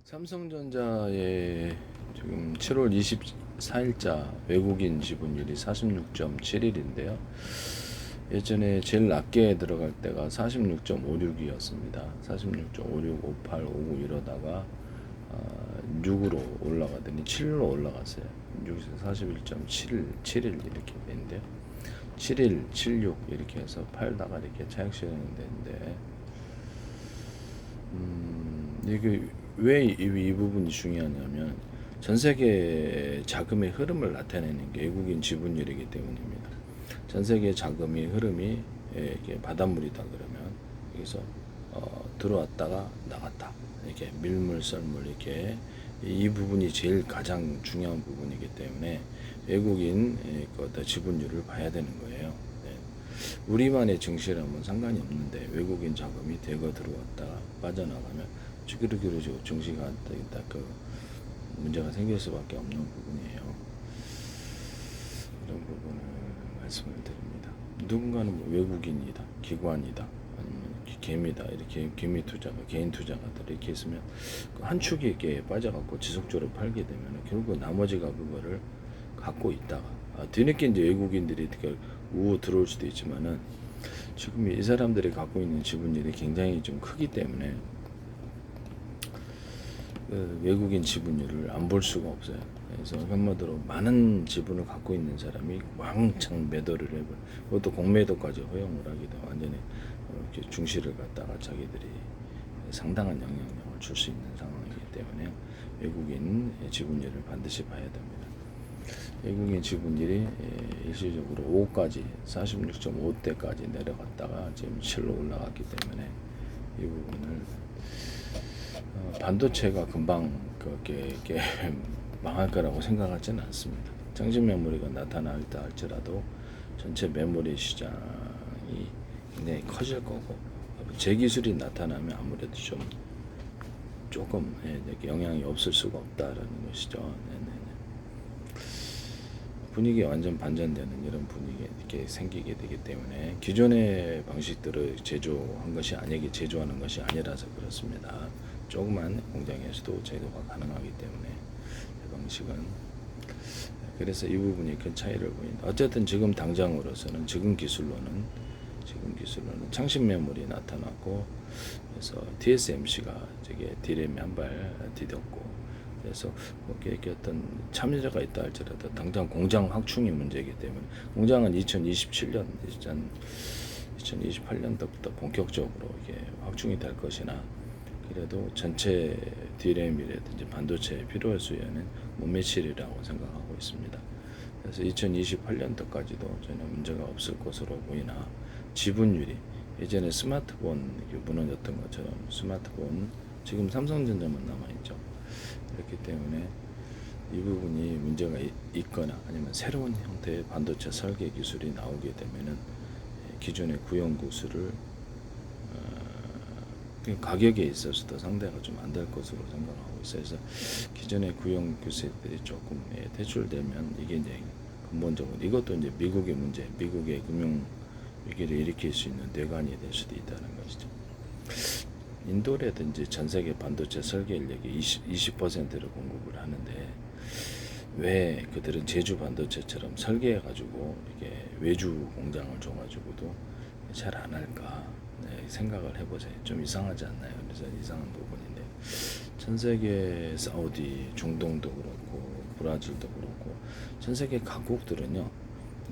삼성전자의 지금 7월 24일자 외국인 지분율이 46.71인데요. 예전에 제일 낮게 들어갈 때가 46.56이었습니다. 46.56, 58, 59 이러다가 6으로 올라가더니 7로 올라갔어요. 6에서 41.71 이렇게 되는데요. 71, 76 이렇게 해서 팔다가 이렇게 차익 실현되는데 이게 왜 이 부분이 중요하냐면 전 세계 자금의 흐름을 나타내는 게 외국인 지분율이기 때문입니다. 전 세계 자금의 흐름이 이게 바닷물이다 그러면 여기서 들어왔다가 나갔다 이렇게 밀물 썰물 이렇게 이 부분이 제일 가장 중요한 부분이기 때문에 외국인 지분율을 봐야 되는 거예요. 네. 우리만의 증시라면 상관이 없는데 외국인 자금이 대거 들어왔다가 빠져나가면 그렇게 증시가 그 문제가 생길 수밖에 없는 부분이에요. 이런 부분을 말씀을 드립니다. 누군가는 뭐 외국인이다, 기관이다, 아니면 개미다 이렇게 개미 투자가 개인 투자가 이렇게 있으면 한 축이 이렇게 빠져갖고 지속적으로 팔게 되면 결국 나머지가 그거를 갖고 있다가 뒤늦게 이제 외국인들이 이렇게 우호 들어올 수도 있지만은 지금 이 사람들이 갖고 있는 지분율이 굉장히 좀 크기 때문에 그 외국인 지분율을 안 볼 수가 없어요. 그래서 한마디로 많은 지분을 갖고 있는 사람이 왕창 매도를 해버려. 그것도 공매도까지 허용을 하게 돼 완전히 이렇게 중시를 갖다가 자기들이 상당한 영향력을 줄 수 있는 상황이기 때문에 외국인 지분율을 반드시 봐야 됩니다. 외국인 지분율이 일시적으로 5까지 46.5대까지 내려갔다가 지금 7로 올라갔기 때문에 이 부분을 반도체가 금방 그렇게 망할 거라고 생각하지는 않습니다. 정신 메모리가 나타나있다 할지라도 전체 메모리 시장이 굉장히 커질 거고 제 기술이 나타나면 아무래도 조금 영향이 없을 수가 없다라는 것이죠. 네네네. 분위기가 완전 반전되는 이런 분위기가 이렇게 생기게 되기 때문에 기존의 방식들을 제조한 것이 아니기 제조하는 것이 아니라서 그렇습니다. 조그만 공장에서도 제조가 가능하기 때문에 이 방식은 그래서 이 부분이 큰 차이를 보인다. 어쨌든 지금 당장으로서는 지금 기술로는 창신 메모리 나타났고 그래서 TSMC가 저게 디램이 한 발 디뎠고 그래서 뭐 이렇게 어떤 참여자가 있다 할지라도 당장 공장 확충이 문제이기 때문에 공장은 2028년도부터 본격적으로 이게 확충이 될 것이나 그래도 전체 디램이라든지 반도체에 필요할 수요는 못 미치리라고 생각하고 있습니다. 그래서 2028년도까지도 전혀 문제가 없을 것으로 보이나 지분율이 예전에 스마트폰 무너졌던 것처럼 스마트폰 지금 삼성전자만 남아있죠. 그렇기 때문에 이 부분이 문제가 있거나 아니면 새로운 형태의 반도체 설계 기술이 나오게 되면은 기존의 구형 구슬을 가격에 있어서도 상대가 좀 안 될 것으로 생각하고 있어요. 그래서 기존의 구형 기술들이 조금 대출되면 이게 이제 근본적으로 이것도 이제 미국의 문제, 미국의 금융 위기를 일으킬 수 있는 뇌관이 될 수도 있다는 것이죠. 인도라든지 전 세계 반도체 설계 인력이 20%를 공급을 하는데 왜 그들은 제주 반도체처럼 설계해가지고 이렇게 외주 공장을 줘가지고도 잘 안 할까 생각을 해보세요. 좀 이상하지 않나요? 그래서 이상한 부분인데 전 세계 사우디, 중동도 그렇고 브라질도 그렇고 전 세계 각국들은요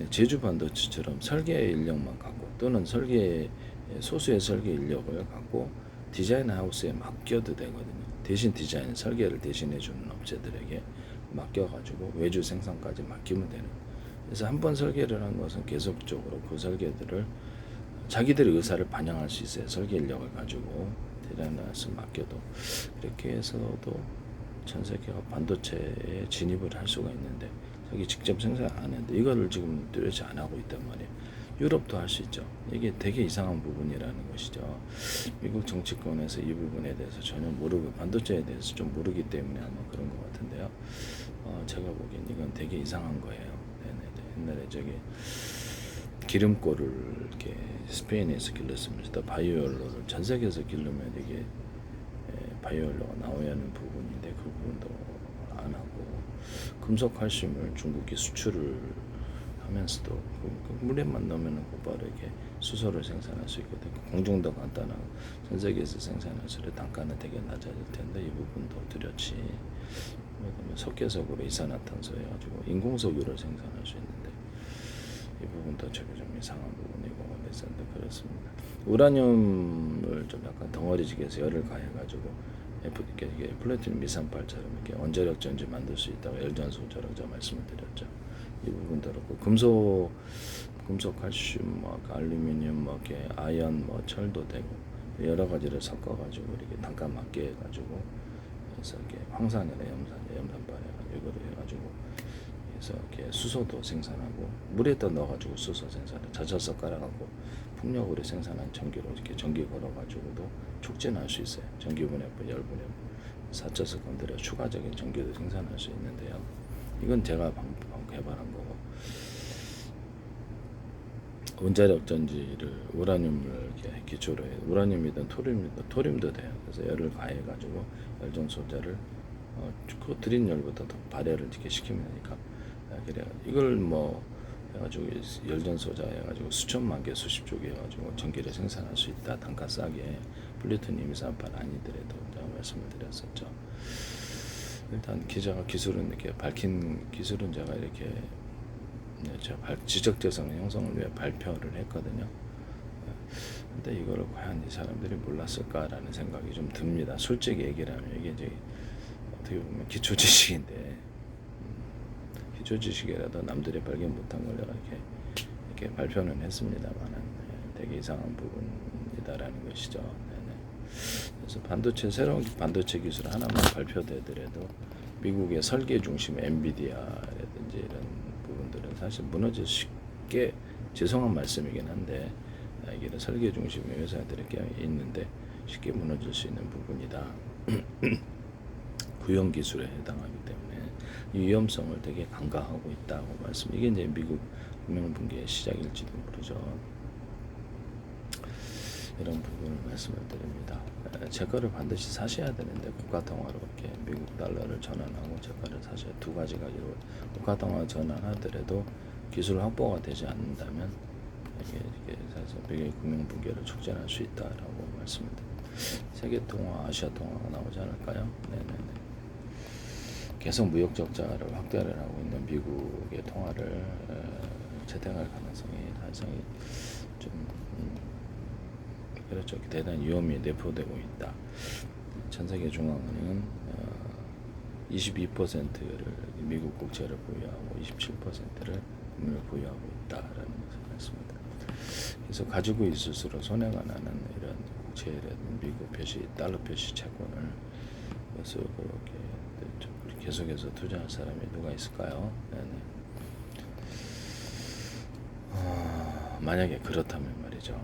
제주 반도체처럼 설계 인력만 갖고 또는 소수의 설계 인력을 갖고 디자인 하우스에 맡겨도 되거든요. 대신 디자인 설계를 대신해 주는 업체들에게 맡겨가지고 외주 생산까지 맡기면 되는. 그래서 한번 설계를 한 것은 계속적으로 그 설계들을 자기들의 의사를 반영할 수 있어요. 설계 인력을 가지고 디자인 하우스 맡겨도 그렇게 해서도 전 세계가 반도체에 진입을 할 수가 있는데 자기 직접 생산 안 했는데 이거를 지금 뚜렷이 안 하고 있단 말이에요. 유럽도 할 수 있죠. 이게 되게 이상한 부분이라는 것이죠. 미국 정치권에서 이 부분에 대해서 전혀 모르고 반도체에 대해서 좀 모르기 때문에 아마 그런 것 같은데요. 제가 보기엔 이건 되게 이상한 거예요. 네네. 옛날에 저기 기름골을 이렇게 스페인에서 길렀으면서 바이오연료를 전 세계에서 길르면 이게 바이오연료가 나와야 하는 부분이 부분도 안 하고 금속 칼슘을 중국이 수출을 하면서도 그 물에만 넣으면 곧바로 이렇게 수소를 생산할 수 있거든요. 공정도 간단하고 전 세계에서 생산할 수 있는 단가는 되게 낮아질 텐데 이 부분도 뚜렷이 그다음에 석계석으로 이산화탄소 해가지고 인공석유를 생산할 수 있는데 이 부분도 좀 이상한 부분이고 그래서 그렇습니다. 우라늄을 좀 약간 덩어리지게 해서 열을 가해가지고 이게 플래티늄 238처럼 이렇게 원자력 전지 만들 수 있다고 열전소자라고 제가 말씀을 드렸죠. 이 부분도 그렇고 금속, 칼슘, 뭐 알루미늄, 뭐 이렇게 아연, 뭐 철도 되고 여러 가지를 섞어가지고 이렇게 단가 맞게 해가지고 그래서 이렇게 황산이나 염산발 해가지고 이거를 해가지고 그래서 이렇게 수소도 생산하고 물에다 넣어가지고 수소 생산을 젖어서 깔아갖고 풍력으로 생산한 전기로 이렇게 전기 걸어가지고도 촉진할 수 있어요. 전기분해법, 열분해법, 4차석 건드려 추가적인 전기도 생산할 수 있는데요. 이건 제가 개발한 거고 원자력 전지를 우라늄을 이렇게 기초로 해 우라늄이든 토륨도 돼요. 그래서 열을 가해가지고 열전 소재를 그 드린 열보다 더 발열을 이렇게 시키면 되니까 그래 이걸 뭐 해가지고 열전 소자 해가지고 수천만 개 수십조 개 해가지고 전기를 생산할 수 있다. 단가 싸게 플루토늄 238 아니더라도 제가 말씀을 드렸었죠. 일단 기자가 기술은 이렇게 밝힌 기술은 제가 이렇게 제가 지적재산 형성을 위해 발표를 했거든요. 근데 이거를 과연 이 사람들이 몰랐을까라는 생각이 좀 듭니다. 솔직히 얘기를 하면 이게 이제 어떻게 보면 기초 지식인데 기초 지식이라도 남들이 발견 못한 걸 내가 이렇게 발표는 했습니다만은 되게 이상한 부분이다라는 것이죠. 네네. 그래서 새로운 반도체 기술 하나만 발표되더라도 미국의 설계 중심 엔비디아라든지 이런 부분들은 사실 무너질 쉽게 죄송한 말씀이긴 한데 이게 설계 중심의 회사들이 꽤 있는데 쉽게 무너질 수 있는 부분이다. 구형 기술에 해당하기 때문에 위험성을 되게 간과하고 있다고 말씀. 이게 이제 미국 금융붕괴의 시작일지도 모르죠. 이런 부분을 말씀을 드립니다. 제 거를 반드시 사셔야 되는데 국가통화로 이렇게 미국 달러를 전환하고 제 거를 사셔야 두 가지가 이루어 국가통화 전환하더라도 기술 확보가 되지 않는다면 이게 사실 미국의 금융붕괴를 촉진할 수 있다라고 말씀을 드립니다. 세계통화, 아시아통화가 나오지 않을까요? 네네네. 계속 무역 적자를 확대를 하고 있는 미국의 통화를 재생할 가능성이 좀 그렇죠. 대단히 위험이 내포되고 있다. 전 세계 중앙은행은 22%를 미국 국채를 보유하고 27%를 금을 보유하고 있다라는 것을 말씀입니다. 그래서 가지고 있을수록 손해가 나는 이런 국채라든 미국 표시, 달러 표시 채권을 그래서 그렇게 계속해서 투자할 사람이 누가 있을까요? 네네. 만약에 그렇다면 말이죠.